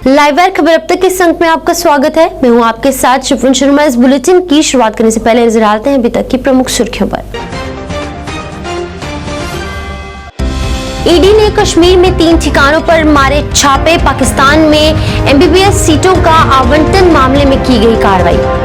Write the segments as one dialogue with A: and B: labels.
A: Live wire खबर अब तक के संग में आपका स्वागत है। मैं हूं आपके साथ शिफुन शर्मा। इस बुलेटिन की शुरुआत करने से पहले नजर डालते हैं अभी तक की प्रमुख सुर्खियों पर। ईडी ने कश्मीर में 3 ठिकानों पर मारे छापे। पाकिस्तान में एमबीबीएस सीटों का आवंटन मामले में की गई कार्रवाई।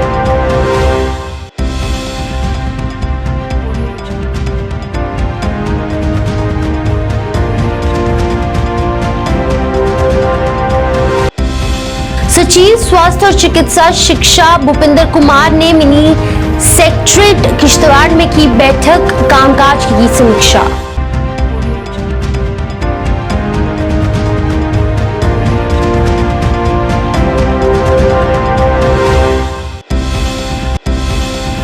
A: सचिव स्वास्थ्य और चिकित्सा शिक्षा भूपिंदर कुमार ने मिनी सेक्रेटेरिएट किश्तवाड़ में की बैठक, कामकाज की समीक्षा।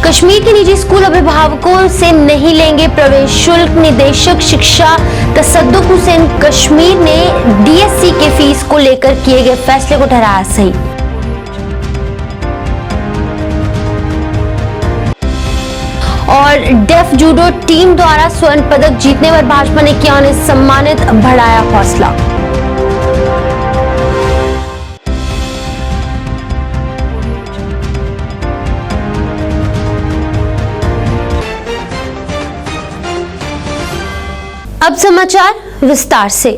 A: कश्मीर के निजी स्कूल अभिभावकों से नहीं लेंगे प्रवेश शुल्क। निदेशक शिक्षा तसद्दुक हुसैन कश्मीर ने डीएससी के फीस को लेकर किए गए फैसले को ठहराया सही। और डेफ जूडो टीम द्वारा स्वर्ण पदक जीतने पर भाजपा ने किया उन्हें सम्मानित, बढ़ाया हौसला। अब समाचार विस्तार से।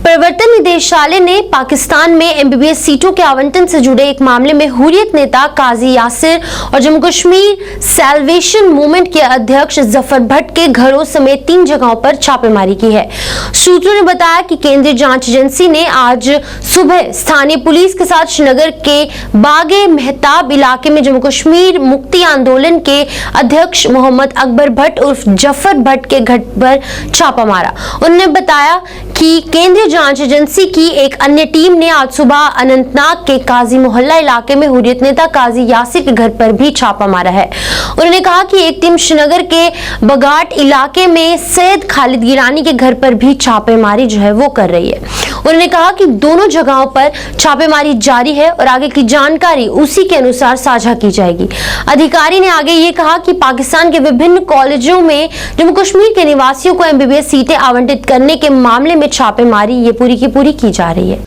A: प्रवर्तन निदेशालय ने पाकिस्तान में एमबीबीएस सीटों के आवंटन से जुड़े एक मामले में हुर्रियत नेता काजी यासिर और जम्मू कश्मीर सैल्वेशन मूवमेंट के अध्यक्ष जफर भट्ट के घरों समेत 3 जगहों पर छापेमारी की है। सूत्रों ने बताया कि केंद्रीय जांच एजेंसी ने आज सुबह स्थानीय पुलिस के साथ श्रीनगर के बागे मेहताब इलाके में जम्मू कश्मीर मुक्ति आंदोलन के अध्यक्ष मोहम्मद अकबर भट्ट उर्फ जफर भट्ट के घर पर छापा मारा। उन्होंने बताया कि केंद्रीय जांच एजेंसी की एक अन्य टीम ने आज सुबह अनंतनाग के काजी मोहल्ला इलाके में हुर्रियत नेता काजी यासिर के घर पर भी छापा मारा है। उन्होंने कहा कि एक टीम श्रीनगर के बगाट इलाके में सैयद खालिद गिलानी के घर पर भी छापेमारी जो है वो कर रही है। उन्होंने कहा कि दोनों जगहों पर छापेमारी जारी है और आगे की जानकारी उसी के अनुसार साझा की जाएगी। अधिकारी ने आगे ये कहा कि पाकिस्तान के विभिन्न कॉलेजों में जम्मू कश्मीर के निवासियों को एमबीबीएस सीटें आवंटित करने के मामले में छापेमारी ये पूरी की पूरी की जा रही है।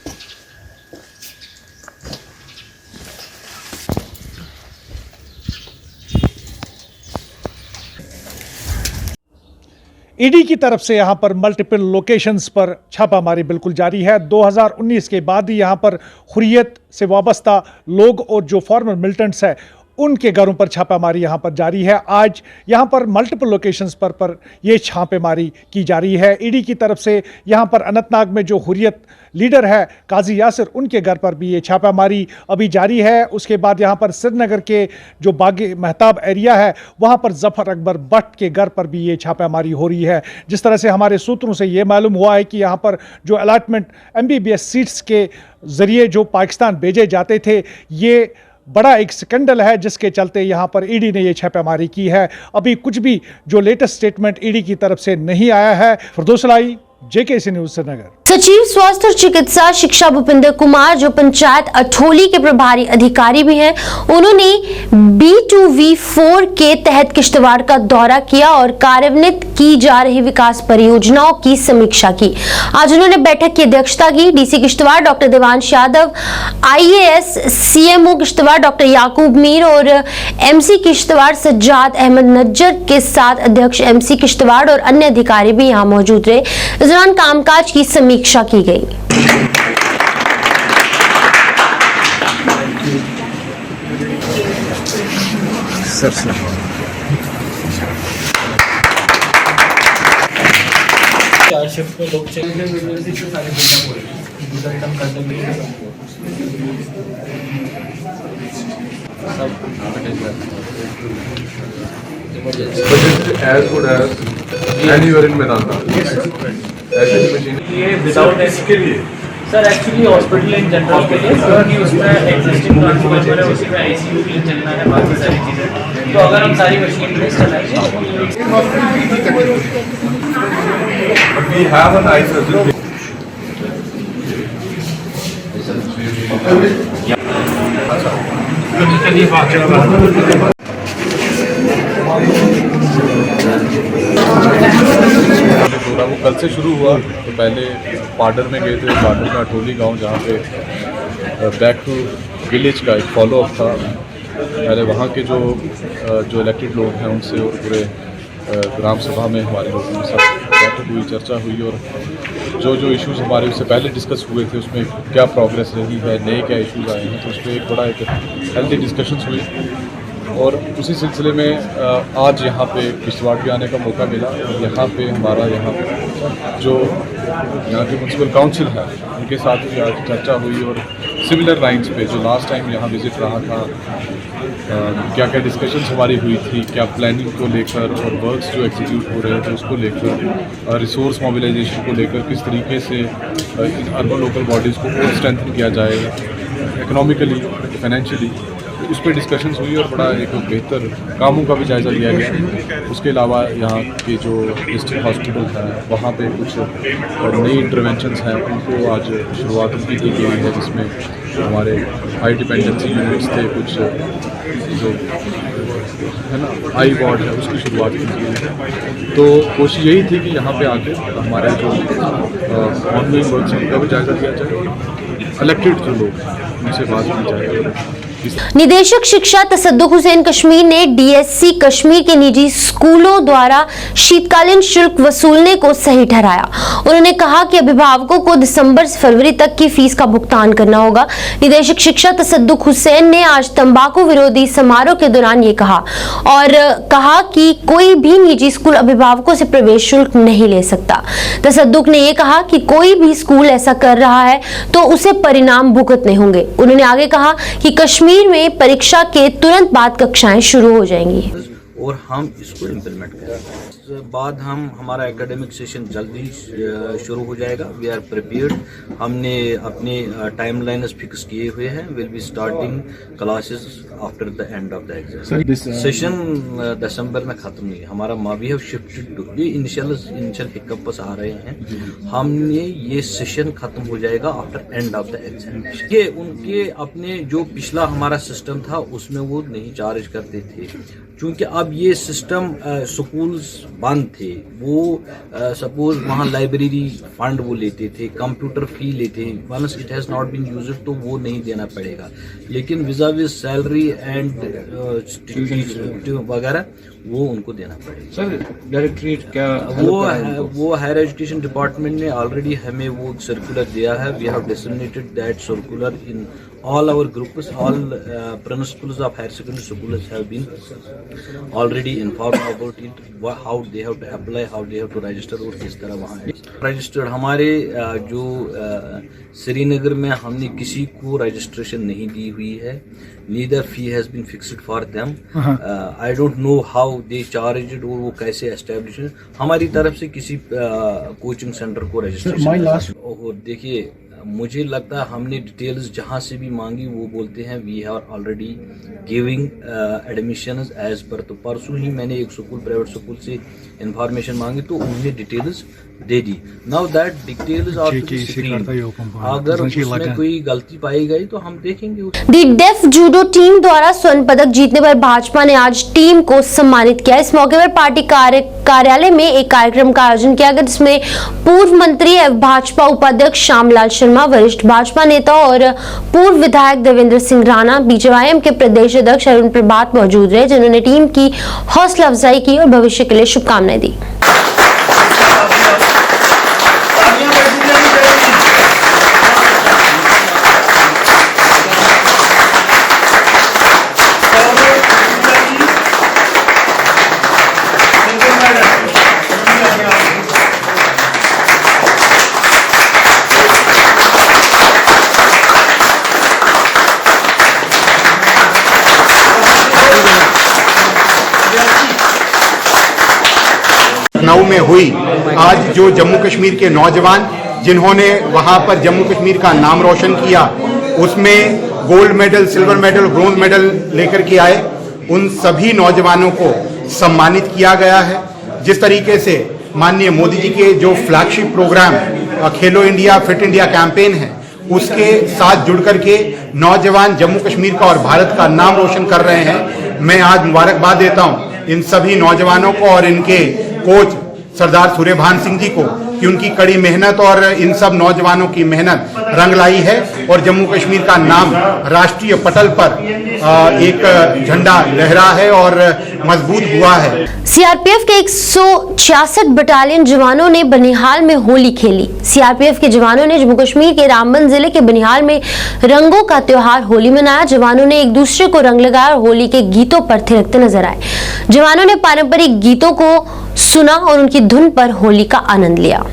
B: ईडी की तरफ से यहां पर मल्टीपल लोकेशंस पर छापामारी बिल्कुल जारी है। 2019 के बाद ही यहां पर हुर्रियत से वाबस्ता लोग और जो फॉर्मर मिलिटेंट्स है उनके घरों पर छापामारी यहां पर जारी है। आज यहां पर मल्टीपल लोकेशंस पर ये छापेमारी की जा रही है। ईडी की तरफ से यहां पर अनंतनाग में जो हुर्रियत लीडर है काजी यासिर, उनके घर पर भी ये छापामारी अभी जारी है। उसके बाद यहां पर श्रीनगर के जो बागे मेहताब एरिया है वहां पर जफर अकबर भट्ट के घर पर भी ये छापामारी हो रही है। जिस तरह से हमारे सूत्रों से ये मालूम हुआ है कि यहां पर जो अलॉटमेंट एमबीबीएस सीट्स के जरिए जो पाकिस्तान भेजे जाते थे, ये बड़ा एक स्कैंडल है जिसके चलते यहां पर ईडी ने यह छापेमारी की है। अभी कुछ भी जो लेटेस्ट स्टेटमेंट ईडी की तरफ से नहीं आया है। फिरदौस लाई, जेकेसी न्यूज़ श्रीनगर।
A: सचिव स्वास्थ्य और चिकित्सा शिक्षा भूपिंदर कुमार जो पंचायत अठोली के प्रभारी अधिकारी भी हैं, उन्होंने B2V4 के तहत किश्तवाड़ का दौरा किया और कार्यान्वित की जा रही विकास परियोजनाओं की समीक्षा की। आज उन्होंने बैठक की अध्यक्षता की। DC Kishtwar doctor Devansh Yadav, IAS CMO Kishtwar doctor Yakub Mir और MC किश्तवाड़ सज्जाद अहमद नज्जर के साथ अध्यक्ष MC किश्तवाड़ और अन्य अधिकारी भी यहाँ मौजूद रहे। इस दौरान कामकाज की समीक्षा की गई।
C: चार शिफ्ट में लोग
D: as good as anywhere in Medanta. ऐसे मशीन
C: ये विदाउट इसके लिए sir actually hospital in general के लिए क्योंकि उसमें एग्जिस्टिंग ट्रांसफॉर्मर है, उसी में आईसीयू के लिए चलना है, बाकी सारी चीज़ें। तो अगर हम सारी मशीन प्लेस चलाएंगे
D: we have an eye surgery. वो कल से शुरू हुआ। तो पहले पाडर में गए थे, पाडर में अठोली गांव जहाँ पे बैक टू विलेज का एक फॉलोअप था। पहले वहाँ के जो इलेक्टेड लोग हैं उनसे और पूरे ग्राम सभा में हमारे लोगों के साथ बैठक हुई, चर्चा हुई और जो इश्यूज़ हमारे उससे पहले डिस्कस हुए थे उसमें क्या प्रोग्रेस रही है, नए क्या इश्यूज़ आए हैं, तो उस पर एक बड़ा एक हेल्दी डिस्कशंस हुई। और उसी सिलसिले में आज यहाँ पे किश्तवाड़ भी आने का मौका मिला और यहाँ पे हमारा जो यहाँ के म्यूनसिपल काउंसिल है उनके साथ भी आज चर्चा हुई और सिमिलर लाइंस पे जो लास्ट टाइम यहाँ विज़िट रहा था क्या क्या डिस्कशंस हमारी हुई थी, क्या प्लानिंग को लेकर और वर्क्स जो एग्जीक्यूट हो रहे थे उसको लेकर, रिसोर्स मोबिलाइजेशन को लेकर किस तरीके से इन अर्बन लोकल बॉडीज़ को और स्ट्रेंथन किया जाए इकोनॉमिकली, फाइनेंशियली, उस पर डिस्कशंस हुई और बड़ा एक बेहतर कामों का भी जायज़ा लिया गया। उसके अलावा यहाँ के जो डिस्ट्रिक्ट हॉस्पिटल है वहाँ पे कुछ नई इंटरवेंशंस हैं उनको आज शुरुआत उनकी की गई है, जिसमें हमारे हाई डिपेंडेंसी यूनिट्स थे, कुछ जो है ना आई वार्ड है उसकी शुरुआत की गई है। तो कोशिश यही थी कि यहाँ पे आके हमारे जो ऑनलाइन वर्क उनका भी जायज़ा लिया जाए, इलेक्टेड जो लोग हैं उनसे बात की जाए।
A: निदेशक शिक्षा तसद्दुक हुसैन कश्मीर ने डीएससी कश्मीर के निजी स्कूलों द्वारा शीतकालीन शुल्क वसूलने को सही ठहराया। उन्होंने कहा कि अभिभावकों को दिसंबर से फरवरी तक की फीस का भुगतान करना होगा। निदेशक शिक्षा तसद्दुक हुसैन ने आज तंबाकू विरोधी समारोह के दौरान ये कहा और कहा कि कोई भी निजी स्कूल अभिभावकों से प्रवेश शुल्क नहीं ले सकता। तसद्दुक ने यह कहा कि कोई भी स्कूल ऐसा कर रहा है तो उसे परिणाम भुगतने होंगे। उन्होंने आगे कहा कि कश्मीर में परीक्षा के तुरंत बाद कक्षाएं शुरू हो जाएंगी
E: और हम इसको इम्प्लीमेंट करेंगे। इसके बाद हमारा एकेडमिक सेशन जल्दी शुरू हो जाएगा। We are prepared. हमने अपने टाइमलाइन्स फिक्स किए हुए हैं। Will be starting classes after the end of the exam. Session दिसंबर में खत्म नहीं, हमारा वी हैव शिफ्टेड टू ये इनिशियल हिकअप्स आ रहे हैं। हमने ये सेशन खत्म हो जाएगा after end of the exam. ये उनके अपने जो पिछला हमारा सिस्टम था उसमें वो नहीं चार्ज करते थे, क्योंकि अब ये सिस्टम स्कूल्स बंद थे। वो सपोज वहाँ लाइब्रेरी फंड वो लेते थे, कंप्यूटर फी लेते हैं, once it has not been used तो वो नहीं देना पड़ेगा। लेकिन विजा विज सैलरी एंड वगैरह वो उनको देना पड़ेगा।
F: सर डायरेक्टरेट क्या
E: वो हायर एजुकेशन डिपार्टमेंट ने ऑलरेडी हमें वो सर्कुलर दिया है। We have disseminated that circular in all our groups, all principals of higher secondary schools have been already informed about it, how they have to apply, how they have to register और किस तरह वहाँ registered. हमारे जो श्रीनगर में हमने किसी को रजिस्ट्रेशन नहीं दी हुई है। Neither fee has been fixed for them. I don't know how they charge it और वो कैसे एस्टेब्लिश। हमारी तरफ से किसी कोचिंग सेंटर को रजिस्ट्रेशन और देखिए मुझे लगता है हमने डिटेल्स जहाँ से भी मांगी वो बोलते हैं we are already giving admissions as per. तो परसों ही मैंने एक स्कूल प्राइवेट स्कूल से इंफॉर्मेशन मांगी तो उन्होंने डिटेल्स दे दी। Now that details are to screen, अगर उसमें कोई गलती पाई गई तो हम देखेंगे।
A: दी डेफ जूडो टीम द्वारा स्वर्ण पदक जीतने पर भाजपा ने आज टीम को सम्मानित किया। इस मौके पर पार्टी कार्यालय में एक कार्यक्रम का आयोजन किया गया जिसमें पूर्व मंत्री एवं भाजपा उपाध्यक्ष श्यामलाल शर्मा, वरिष्ठ भाजपा नेता और पूर्व विधायक देवेंद्र सिंह राणा, बीजेवाईएम के प्रदेश अध्यक्ष अरुण प्रभात मौजूद रहे, जिन्होंने टीम की हौसला अफजाई की और भविष्य के लिए शुभकामनाएं दी।
G: लखनऊ में हुई आज जो जम्मू कश्मीर के नौजवान जिन्होंने वहां पर जम्मू कश्मीर का नाम रोशन किया, उसमें gold medal, silver medal, bronze medal लेकर के आए, उन सभी नौजवानों को सम्मानित किया गया है। जिस तरीके से माननीय मोदी जी के जो फ्लैगशिप प्रोग्राम खेलो इंडिया फिट इंडिया कैंपेन है उसके साथ जुड़ करके नौजवान जम्मू कश्मीर का और भारत का नाम रोशन कर रहे हैं। मैं आज मुबारकबाद देता हूं इन सभी नौजवानों को और इनके कोच सरदार सूर्यभान सिंह जी को कि उनकी कड़ी मेहनत और इन सब नौजवानों की मेहनत रंग लाई है और जम्मू कश्मीर का नाम राष्ट्रीय पटल पर एक झंडा लहरा है और मजबूत हुआ है।
A: सीआरपीएफ के 166 बटालियन जवानों ने बनिहाल में होली खेली। सीआरपीएफ के जवानों ने जम्मू कश्मीर के रामबन जिले के बनिहाल में रंगों का त्योहार होली मनाया। जवानों ने एक दूसरे को रंग लगाया और होली के गीतों पर थिरकते नजर आए। जवानों ने पारंपरिक गीतों को सुना और उनकी धुन पर होली का आनंद लिया।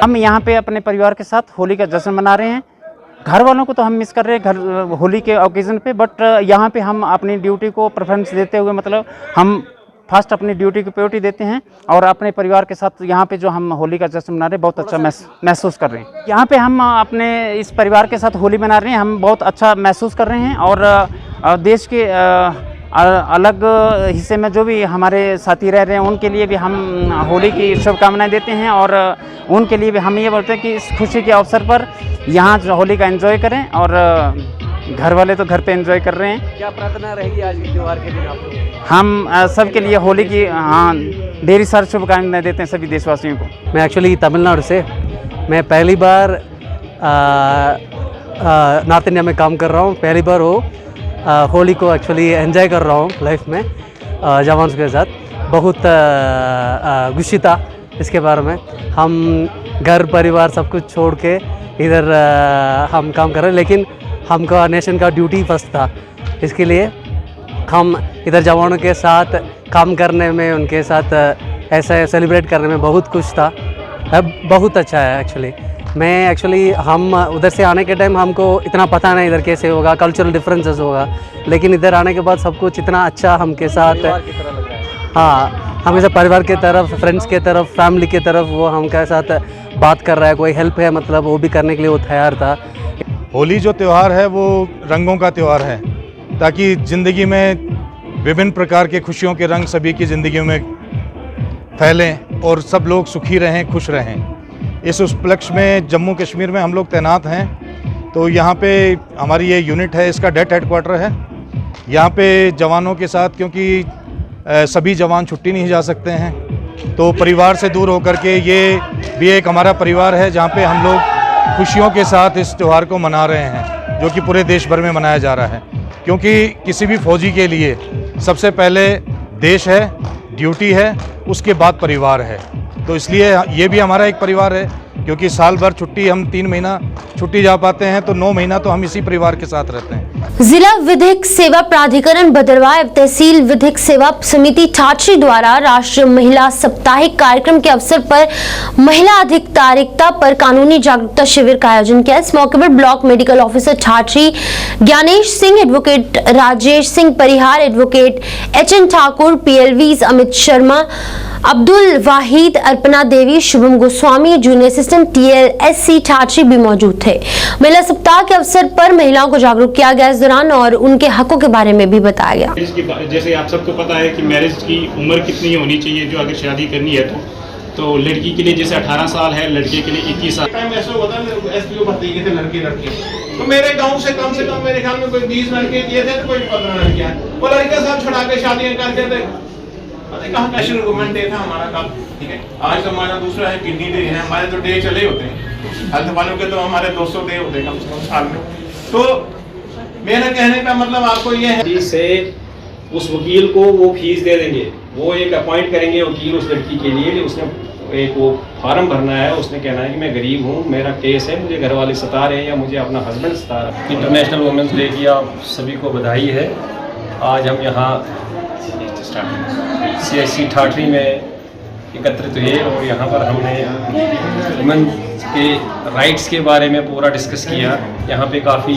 F: हम यहाँ पे अपने परिवार के साथ होली का जश्न मना रहे हैं। घर वालों को तो हम मिस कर रहे हैं घर होली के ओकेज़न पे, बट यहाँ पे हम अपनी ड्यूटी को प्रेफरेंस देते हुए मतलब हम फर्स्ट अपनी ड्यूटी को प्रायोरिटी देते हैं और अपने परिवार के साथ यहाँ पे जो हम होली का जश्न मना रहे हैं बहुत अच्छा महसूस कर रहे हैं। यहाँ पे हम अपने इस परिवार के साथ होली मना रहे हैं, हम बहुत अच्छा महसूस कर रहे हैं और देश के अलग हिस्से में जो भी हमारे साथी रह रहे हैं उनके लिए भी हम होली की शुभकामनाएं देते हैं और उनके लिए भी हम ये बोलते हैं कि इस खुशी के अवसर पर यहाँ जो होली का एंजॉय करें और घर वाले तो घर पे एंजॉय कर रहे हैं।
C: क्या प्रार्थना रहेगी आज के त्यौहार के दिन आपको?
F: हम सबके लिए होली की ढेर सारी शुभकामनाएं देते हैं सभी देशवासियों को।
H: मैं एक्चुअली तमिलनाडु से मैं पहली बार नॉर्थ इंडिया में काम कर रहा हूँ। पहली बार हो होली को एक्चुअली एंजॉय कर रहा हूँ लाइफ में जवानों के साथ। बहुत खुशी था इसके बारे में। हम घर परिवार सब कुछ छोड़ के इधर हम काम कर रहे हैं, लेकिन हमका नेशन का ड्यूटी फर्स्ट था, इसके लिए हम इधर जवानों के साथ काम करने में उनके साथ ऐसा सेलिब्रेट करने में बहुत खुश था। बहुत अच्छा है एक्चुअली हम उधर से आने के टाइम हमको इतना पता नहीं इधर कैसे होगा, कल्चरल डिफरेंसेस होगा, लेकिन इधर आने के बाद सब कुछ इतना अच्छा हमके साथ, हाँ हमेशा परिवार के तरफ, फ्रेंड्स के तरफ, फैमिली के तरफ वो हमके साथ बात कर रहा है, कोई हेल्प है मतलब वो भी करने के लिए वो तैयार था।
I: होली जो त्यौहार है वो रंगों का त्यौहार है, ताकि ज़िंदगी में विभिन्न प्रकार के खुशियों के रंग सभी की ज़िंदगी में फैलें और सब लोग सुखी रहें, खुश रहें। इस उपलक्ष्य में जम्मू कश्मीर में हम लोग तैनात हैं, तो यहाँ पे हमारी ये यूनिट है, इसका डेट हेडक्वार्टर है। यहाँ पे जवानों के साथ, क्योंकि सभी जवान छुट्टी नहीं जा सकते हैं, तो परिवार से दूर होकर के ये भी एक हमारा परिवार है जहाँ पे हम लोग खुशियों के साथ इस त्यौहार को मना रहे हैं, जो कि पूरे देश भर में मनाया जा रहा है। क्योंकि किसी भी फौजी के लिए सबसे पहले देश है, ड्यूटी है, उसके बाद परिवार है। तो इसलिए ये भी हमारा एक परिवार है, क्योंकि साल भर छुट्टी हम 3 महीना छुट्टी जा पाते हैं, तो 9 महीना तो हम इसी परिवार के साथ रहते हैं।
A: जिला विधिक सेवा प्राधिकरण भदरवाह एवं तहसील विधिक सेवा समिति ठाठरी द्वारा राष्ट्रीय महिला साप्ताहिक कार्यक्रम के अवसर पर महिला अधिकारिता पर कानूनी जागरूकता शिविर का आयोजन किया। इस मौके पर block medical officer Thathri Gyanesh Singh, advocate Rajesh Singh Parihar, advocate HN ठाकुर, PLVs Amit Sharma, Abdul Wahid, Arpana Devi, Shubham Goswami, junior assistant TLSC Thathri भी मौजूद थे। महिला सप्ताह के अवसर पर महिलाओं को जागरूक किया गया इस दौरान और उनके हकों के बारे में भी बताया गया।
J: जैसे आप सबको पता है कि मैरिज की उम्र कितनी होनी चाहिए, जो अगर शादी करनी है तो लड़की के लिए जैसे 18 साल है, लड़के के लिए 21 साल।
K: ऐसा होता है SPO भर्ती किए थे लड़के, तो मेरे गांव से कम मेरे ख्याल में कोई 20 लड़के किए थे, तो कोई 15 लड़कियां, वो लड़के सब छुड़ा के शादियां करके थे। कहाँ का गवर्नमेंट डे था हमारा कल, ठीक है। आज तो हमारा दूसरा है किडनी डे है, हमारे तो डे चले होते हैं, हेल्थ वालों के तो हमारे 200 डे होते हैं कम से कम साल में। तो मेरा कहने का मतलब आपको ये है
J: से उस वकील को वो फीस दे देंगे, वो एक अपॉइंट करेंगे वकील उस लड़की के लिए। उसने एक वो फार्म भरना है, उसने कहना है कि मैं गरीब हूँ, मेरा केस है, मुझे घर वाले सता रहे हैं या मुझे अपना हस्बैंड सता रहा है। इंटरनेशनल वुमेंस डे की आप सभी को बधाई है। आज हम यहाँ CSC ठाठरी में एकत्रित हुए और यहाँ पर हमने वुमेन के राइट्स के बारे में पूरा डिस्कस किया। यहाँ पे काफ़ी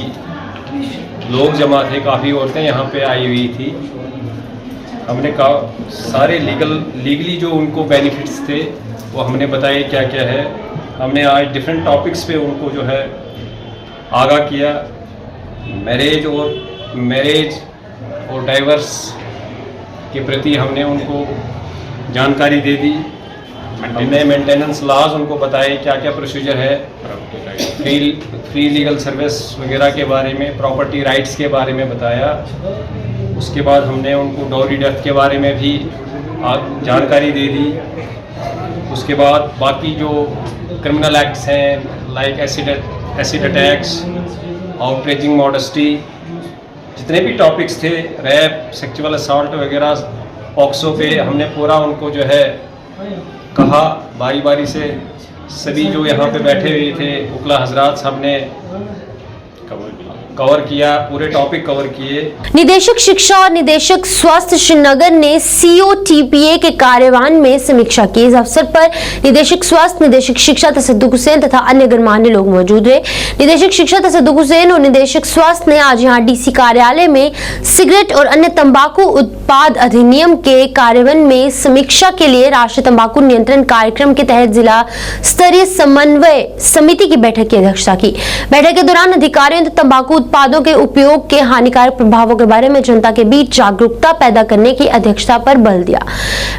J: लोग जमा थे, काफ़ी औरतें यहाँ पे आई हुई थी। हमने सारे लीगली जो उनको बेनिफिट्स थे वो हमने बताए क्या क्या है। हमने आज डिफरेंट टॉपिक्स पे उनको जो है आगाह किया। मैरिज और डाइवर्स के प्रति हमने उनको जानकारी दे दी। हमने मेंटेनेंस लॉज उनको बताए क्या क्या प्रोसीजर है, फ्री लीगल सर्विस वगैरह के बारे में, प्रॉपर्टी राइट्स के बारे में बताया। उसके बाद हमने उनको डॉरी डेथ के बारे में भी जानकारी दे दी। उसके बाद बाकी जो क्रिमिनल एक्ट्स हैं like acid attacks, outraging modesty, जितने भी टॉपिक्स थे, रैप, सेक्सुअल असॉल्ट वगैरह, पॉक्सो पे हमने पूरा उनको जो है कहा। बारी बारी से सभी जो यहाँ पे बैठे हुए थे उकला हजरात सबने कवर किया, पूरे टॉपिक कवर किए।
A: निदेशक शिक्षा और निदेशक स्वास्थ्य श्रीनगर ने COTPA के कार्यवाहन में समीक्षा की। इस अवसर पर निदेशक स्वास्थ्य, निदेशक शिक्षा तसद्दुक हुसैन तथा अन्य गणमान्य लोग मौजूद रहे। निदेशक शिक्षा तसद्दुक हुसैन और निदेशक स्वास्थ्य ने आज यहाँ DC कार्यालय में सिगरेट और अन्य तंबाकू उत्पाद अधिनियम के कार्यान्वयन में समीक्षा के लिए राष्ट्रीय तंबाकू नियंत्रण कार्यक्रम के तहत जिला स्तरीय समन्वय समिति की बैठक की अध्यक्षता की। बैठक के दौरान अधिकारियों ने तंबाकू उत्पादों के उपयोग के हानिकारक प्रभावों के बारे में जनता के बीच जागरूकता पैदा करने की अध्यक्षता पर बल दिया।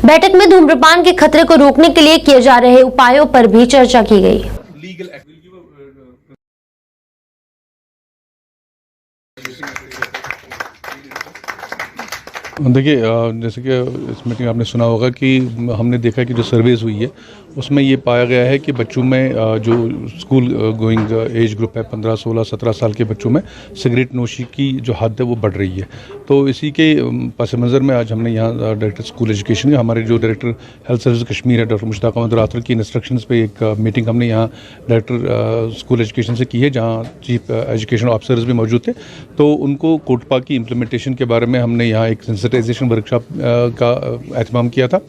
A: बैठक में धूम्रपान के खतरे को रोकने के लिए किए जा रहे उपायों पर भी चर्चा की गई।
D: देखिए, जैसे कि इस मीटिंग आपने सुना होगा कि हमने देखा कि जो सर्वेज हुई है उसमें ये पाया गया है कि बच्चों में जो स्कूल गोइंग एज ग्रुप है 15, 16, 17 साल के बच्चों में सिगरेट नोशी की जो हद है वो बढ़ रही है। तो इसी के पस मंज़र में आज हमने यहाँ डायरेक्टर स्कूल एजुकेशन के हमारे जो डायरेक्टर हेल्थ सर्विस कश्मीर है डॉक्टर मुश्ताक अहमद राथर की इंस्ट्रक्शंस पे एक मीटिंग हमने यहाँ डायरेक्टर स्कूल एजुकेशन से की है, जहाँ चीफ एजुकेशन ऑफिसर्स भी मौजूद थे। तो उनको कोटपा की इम्प्लीमेंटेशन के बारे में हमने यहाँ एक सेंसिटाइजेशन वर्कशॉप का एहतमाम किया था।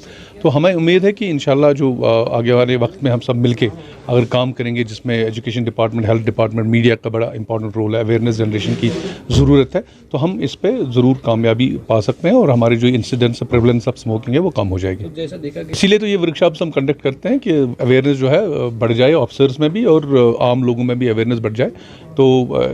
D: तो हमें उम्मीद है कि इंशाल्लाह जो आगे वाले वक्त में हम सब मिलके अगर काम करेंगे, जिसमें education department, health department, media का बड़ा इंपॉर्टेंट रोल है, अवेयरनेस जनरेशन की ज़रूरत है, तो हम इस पे ज़रूर कामयाबी पा सकते हैं और हमारे जो इंसिडेंट्स प्रेवलेंस ऑफ स्मोकिंग है वो कम हो जाएगी। जैसा देखा इसीलिए तो ये वर्कशॉप्स हम कंडक्ट करते हैं कि अवेयरनेस जो है बढ़ जाए ऑफिसर्स में भी और आम लोगों में भी अवेयरनेस बढ़ जाए। तो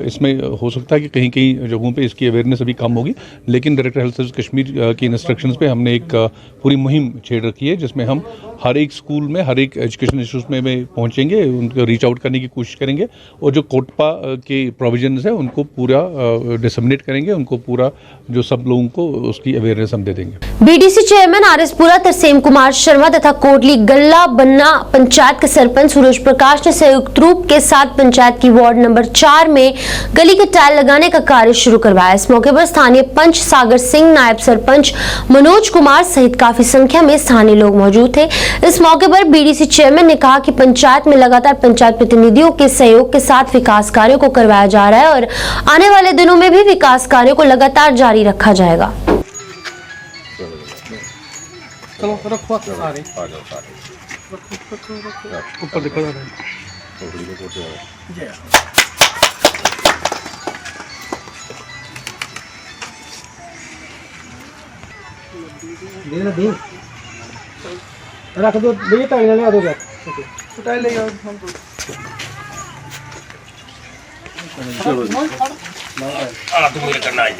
D: इसमें हो सकता है कि कहीं कहीं जगहों पे इसकी अवेयरनेस अभी कम होगी, लेकिन डायरेक्टर हेल्थ सर्विस कश्मीर की इंस्ट्रक्शंस पे हमने एक पूरी मुहिम छेड़ रखी है, जिसमें हम हर एक स्कूल में, हर एक एजुकेशन इंस्टीट्यूट में पहुंचेंगे, उनको रीच आउट करने की कोशिश करेंगे और जो कोटपा के प्रोविजंस है उनको पूरा डिसमिनेट करेंगे, उनको पूरा जो सब लोगों को उसकी अवेयरनेस हम दे देंगे।
A: BDC चेयरमैन RSपुरा तरसेम कुमार शर्मा तथा कोटली गल्ला बन्ना पंचायत के सरपंच सूरज प्रकाश ने संयुक्त रूप के साथ पंचायत की वार्ड नंबर 4 में गली के टाइल लगाने का कार्य शुरू करवाया। इस मौके पर स्थानीय पंच सागर सिंह, नायब सरपंच मनोज कुमार सहित काफी संख्या में स्थानीय लोग मौजूद थे। इस मौके पर BDC चेयरमैन ने कहा कि पंचायत में लगातार पंचायत प्रतिनिधियों के सहयोग के साथ विकास कार्यों को करवाया जा रहा है और आने वाले दिनों में भी विकास कार्यों को लगातार जारी रखा जाएगा।
H: चलो रखो सारे ऊपर देखो रख दो भैया, टाइल ले आ दो, टाइल ले आओ। तो मेरे करना है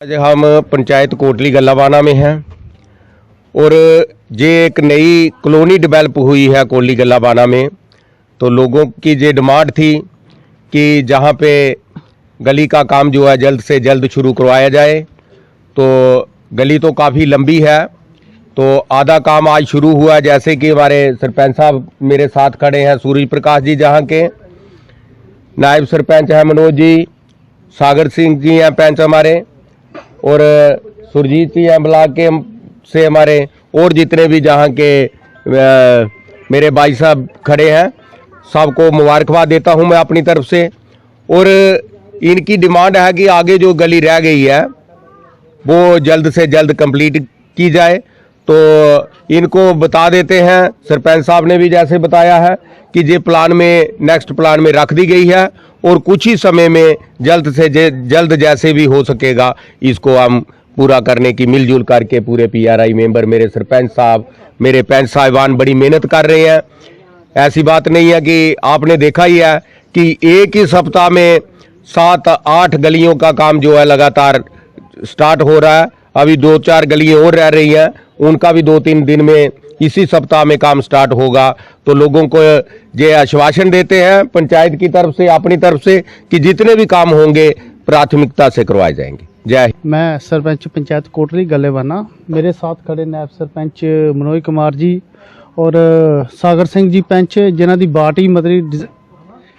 L: आज हम पंचायत कोटली गल्लावाना में हैं और ये एक नई कॉलोनी डेवलप हुई है कोटली गल्लावाना में। तो लोगों की ये डिमांड थी कि जहाँ पे गली का काम जो है जल्द से जल्द शुरू करवाया जाए। तो गली तो काफ़ी लंबी है, तो आधा काम आज शुरू हुआ, जैसे कि हमारे सरपंच साहब मेरे साथ खड़े हैं, सूरज प्रकाश जी जहाँ के, नायब सरपंच हैं मनोज जी, सागर सिंह जी हैं पंच हमारे, और सुरजीत जी हैं ब्लॉक के से हमारे, और जितने भी जहाँ के मेरे भाई साहब खड़े हैं, सबको मुबारकबाद देता हूं मैं अपनी तरफ से। और इनकी डिमांड है कि आगे जो गली रह गई है वो जल्द से जल्द कंप्लीट की जाए। तो इनको बता देते हैं, सरपंच साहब ने भी जैसे बताया है कि ये प्लान में, नेक्स्ट प्लान में रख दी गई है और कुछ ही समय में जल्द से जल्द जैसे भी हो सकेगा इसको हम पूरा करने की मिलजुल करके पूरे PRI मेंबर, मेरे सरपंच साहब, मेरे पंच साहिबान बड़ी मेहनत कर रहे हैं। ऐसी बात नहीं है कि आपने देखा ही है कि एक ही सप्ताह में 7-8 गलियों का काम जो है लगातार स्टार्ट हो रहा है। अभी 2-4 गलियां और रह रही हैं, उनका भी 2-3 दिन में इसी सप्ताह में काम स्टार्ट होगा। तो लोगों को ये आश्वासन देते हैं पंचायत की तरफ से, अपनी तरफ से, कि जितने भी काम होंगे प्राथमिकता से करवाए जाएंगे। जय हिंद।
M: मैं सरपंच पंचायत कोटली गलेवाना, मेरे साथ खड़े नायब सरपंच मनोज कुमार जी और सागर सिंह जी पंच, जिन्हों की बाटी मतलब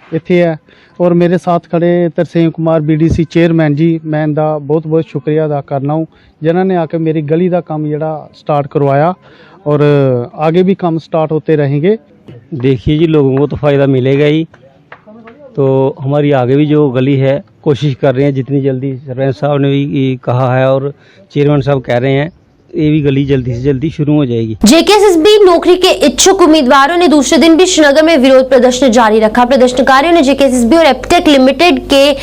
M: इत्थे है, और मेरे साथ खड़े तरसेम कुमार BDC चेयरमैन जी, मैं इनका बहुत बहुत शुक्रिया अदा करना हूँ, जिन्होंने आके मेरी गली का काम जड़ा स्टार्ट करवाया और आगे भी काम स्टार्ट होते रहेंगे।
H: देखिए जी, लोगों को तो फ़ायदा मिलेगा ही, तो हमारी आगे भी जो गली है कोशिश कर रहे हैं जितनी जल्दी, सरपंच साहब ने भी कहा है और चेयरमैन साहब कह रहे हैं, ये भी गली जल्दी से जल्दी शुरू हो जाएगी।
A: JKSSB नौकरी के इच्छुक उम्मीदवारों ने दूसरे दिन भी श्रीनगर में विरोध प्रदर्शन जारी रखा। प्रदर्शनकारियों ने JKSSB और एप्टेक लिमिटेड के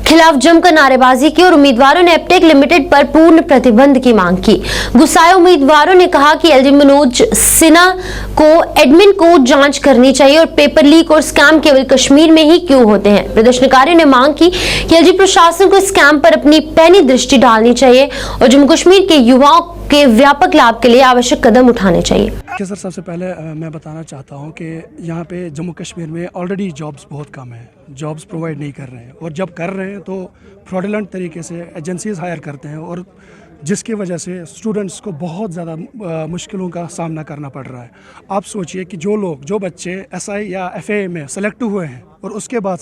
A: खिलाफ जमकर नारेबाजी की और उम्मीदवारों ने एप्टेक लिमिटेड पर पूर्ण प्रतिबंध की मांग की। गुस्साए उम्मीदवारों ने कहा कि LG मनोज सिन्हा को एडमिन को जांच करनी चाहिए और पेपर लीक और स्कैम केवल कश्मीर में ही क्यों होते हैं। प्रदर्शनकारियों ने मांग की कि LG प्रशासन को स्कैम पर अपनी पैनी दृष्टि डालनी चाहिए और जम्मू कश्मीर के युवाओं के व्यापक लाभ के लिए आवश्यक कदम उठाने चाहिए।
N: सर, सबसे पहले मैं बताना चाहता हूं कि यहाँ पे जम्मू कश्मीर में ऑलरेडी जॉब्स बहुत कम है, जॉब्स प्रोवाइड नहीं कर रहे हैं, और जब कर रहे हैं तो फ्रॉडुलेंट तरीके से एजेंसीज हायर करते हैं, और जिसकी वजह से स्टूडेंट्स को बहुत ज़्यादा मुश्किलों का सामना करना पड़ रहा है। आप सोचिए कि जो बच्चे SI या FA में सेलेक्ट हुए हैं और उसके बाद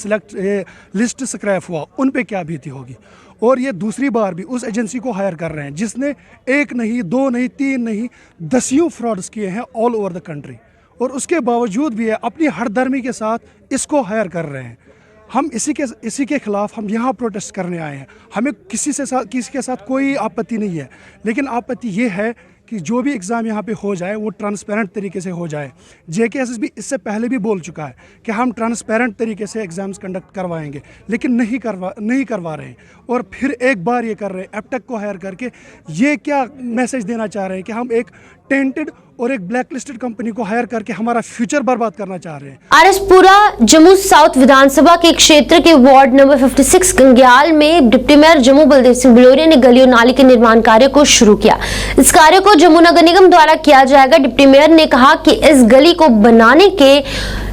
N: लिस्ट स्क्रैप हुआ, उन पे क्या बीती होगी। और ये दूसरी बार भी उस एजेंसी को हायर कर रहे हैं जिसने 1 नहीं, 2 नहीं, 3 नहीं, 10 फ्रॉड्स किए हैं ऑल ओवर द कंट्री, और उसके बावजूद भी अपनी हरदर्मी के साथ इसको हायर कर रहे हैं। हम इसी के खिलाफ हम यहाँ प्रोटेस्ट करने आए हैं। हमें किसी के साथ कोई आपत्ति नहीं है, लेकिन आपत्ति ये है कि जो भी एग्ज़ाम यहाँ पे हो जाए वो ट्रांसपेरेंट तरीके से हो जाए। JKSSB इससे पहले भी बोल चुका है कि हम ट्रांसपेरेंट तरीके से एग्ज़ाम्स कंडक्ट करवाएंगे, लेकिन नहीं करवा रहे हैं, और फिर एक बार ये कर रहे हैं एप्टेक को हायर करके। ये क्या मैसेज देना चाह रहे हैं कि हम एक टेंटेड और एक ब्लैक लिस्टेड कंपनी को हायर करके हमारा फ्यूचर बर्बाद करना चाह रहे हैं।
A: आरएसपुरा जम्मू साउथ विधानसभा के क्षेत्र के वार्ड नंबर 56 गंग्याल में डिप्टी मेयर जम्मू बलदेव सिंह बिलोरिया ने गली और नाली के निर्माण कार्य को शुरू किया। इस कार्य को जम्मू नगर निगम द्वारा किया जाएगा। डिप्टी मेयर ने कहा कि इस गली को बनाने के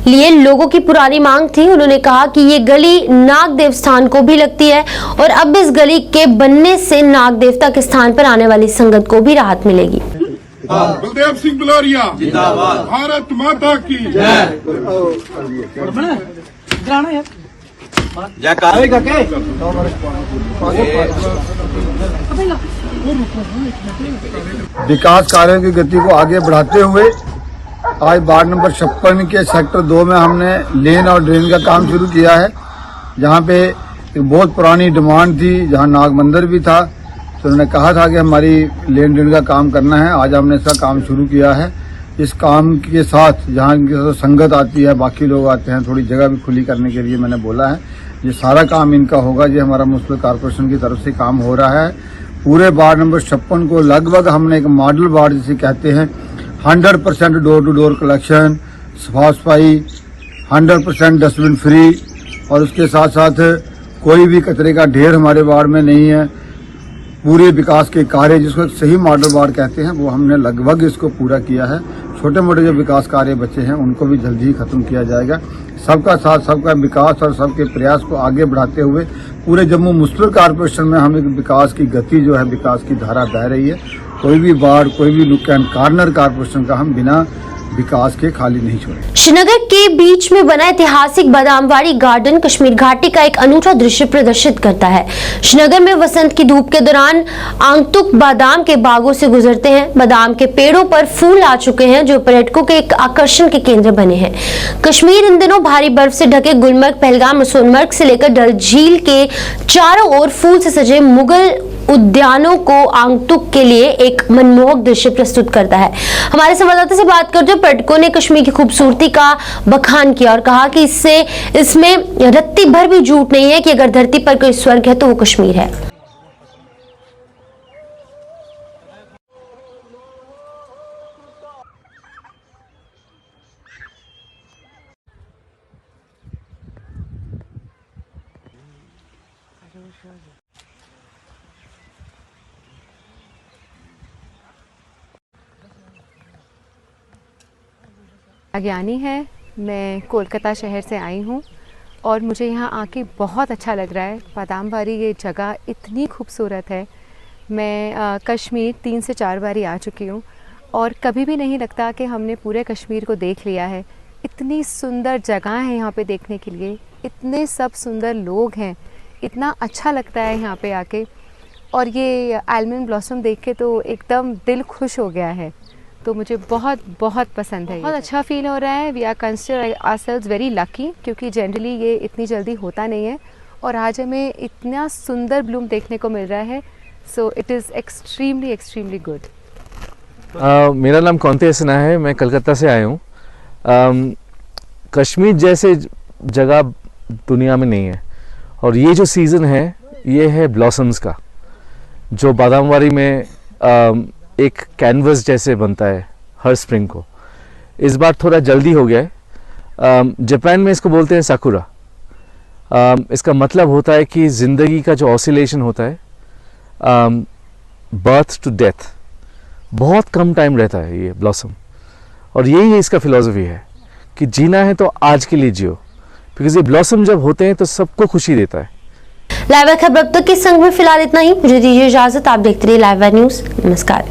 A: लिए लोगों की पुरानी मांग थी। उन्होंने कहा कि ये गली नाग देवस्थान को भी लगती है और अब इस गली के बनने से नाग देवता के स्थान पर आने वाली संगत को भी राहत मिलेगी।
O: बलदेव सिंह बिलोरिया जिंदाबाद, भारत माता की जय।
P: विकास कार्यों की गति को आगे बढ़ाते हुए आज वार्ड नंबर 56 के सेक्टर 2 में हमने लेन और ड्रेन का काम शुरू किया है। जहां पे एक बहुत पुरानी डिमांड थी, जहां नाग मंदिर भी था, तो उन्होंने कहा था कि हमारी लेन ड्रेन का काम करना है। आज हमने इसका काम शुरू किया है। इस काम के साथ जहाँ इनकी संगत आती है, बाकी लोग आते हैं, थोड़ी जगह भी खुली करने के लिए मैंने बोला है। ये सारा काम इनका होगा। ये हमारा म्युनिसिपल कॉर्पोरेशन की तरफ से काम हो रहा है। पूरे वार्ड नंबर 56 को लगभग हमने एक मॉडल वार्ड जिसे कहते हैं 100% डोर टू डोर कलेक्शन, सफाई सफाई, 100% डस्टबिन फ्री, और उसके साथ साथ कोई भी कचरे का ढेर हमारे वार्ड में नहीं है। पूरे विकास के कार्य जिसको सही मॉडल वार्ड कहते हैं वो हमने लगभग इसको पूरा किया है। छोटे मोटे जो विकास कार्य बचे हैं उनको भी जल्दी ही खत्म किया जाएगा। सबका साथ, सबका विकास और सबके प्रयास को आगे बढ़ाते हुए पूरे जम्मू म्युनिसिपल कॉर्पोरेशन में हम एक विकास की गति जो है, विकास की धारा बह रही है। कोई भी वार्ड, कोई भी नुक एंड कॉर्नर कॉर्पोरेशन का हम बिना विकास के खाली नहीं छोड़े।
A: श्रीनगर के बीच में बना ऐतिहासिक बादामवाड़ी गार्डन कश्मीर घाटी का एक अनूठा दृश्य प्रदर्शित करता है। श्रीनगर में वसंत की धूप के दौरान आंगतुक बादाम के बागों से गुजरते हैं। बादाम के पेड़ों पर फूल आ चुके हैं जो पर्यटकों के एक आकर्षण के केंद्र बने हैं। कश्मीर इन दिनों भारी बर्फ से ढके गुलमर्ग, पहलगाम और सोनमर्ग से लेकर डल झील के चारों ओर फूल से सजे मुगल उद्यानों को आंगतुक के लिए एक मनमोहक दृश्य प्रस्तुत करता है। हमारे संवाददाता से बात करते हुए पर्यटकों ने कश्मीर की खूबसूरती का बखान किया और कहा कि इसमें रत्ती भर भी झूठ नहीं है कि अगर धरती पर कोई स्वर्ग है तो वो कश्मीर है।
Q: अज्ञानी है, मैं कोलकाता शहर से आई हूँ और मुझे यहाँ आके बहुत अच्छा लग रहा है। बादामवाड़ी ये जगह इतनी खूबसूरत है। मैं कश्मीर 3 से 4 बारी आ चुकी हूँ और कभी भी नहीं लगता कि हमने पूरे कश्मीर को देख लिया है। इतनी सुंदर जगह है यहाँ पे देखने के लिए, इतने सब सुंदर लोग हैं, इतना अच्छा लगता है यहाँ पे आके। और ये आलमंड ब्लॉसम देख के तो एकदम दिल खुश हो गया है। तो मुझे बहुत बहुत पसंद है, बहुत अच्छा फील हो रहा है। We are consider ourselves very lucky क्योंकि जनरली ये इतनी जल्दी होता नहीं है और आज हमें इतना सुंदर ब्लूम देखने को मिल रहा है। So it is extremely good.
R: मेरा नाम कौंते हसना है, मैं कलकत्ता से आया हूँ। कश्मीर जैसे जगह दुनिया में नहीं है और ये जो सीज़न है ये है ब्लॉसम्स का, जो बादामवाड़ी में एक कैनवस जैसे बनता है हर स्प्रिंग को। इस बार थोड़ा जल्दी हो गया है। जापान में इसको बोलते हैं साकुरा। इसका मतलब होता है कि ज़िंदगी का जो ऑसिलेशन होता है बर्थ टू डेथ, बहुत कम टाइम रहता है ये ब्लॉसम। और यही इसका फिलॉसफी है कि जीना है तो आज के लिए जियो, बिकॉज ये ब्लॉसम जब होते हैं तो सबको खुशी देता है।
A: लाइव खबर अब तक के संग में फिलहाल इतना ही। मुझे दीजिए इजाजत। आप देखते रहिए लाइव न्यूज़। नमस्कार।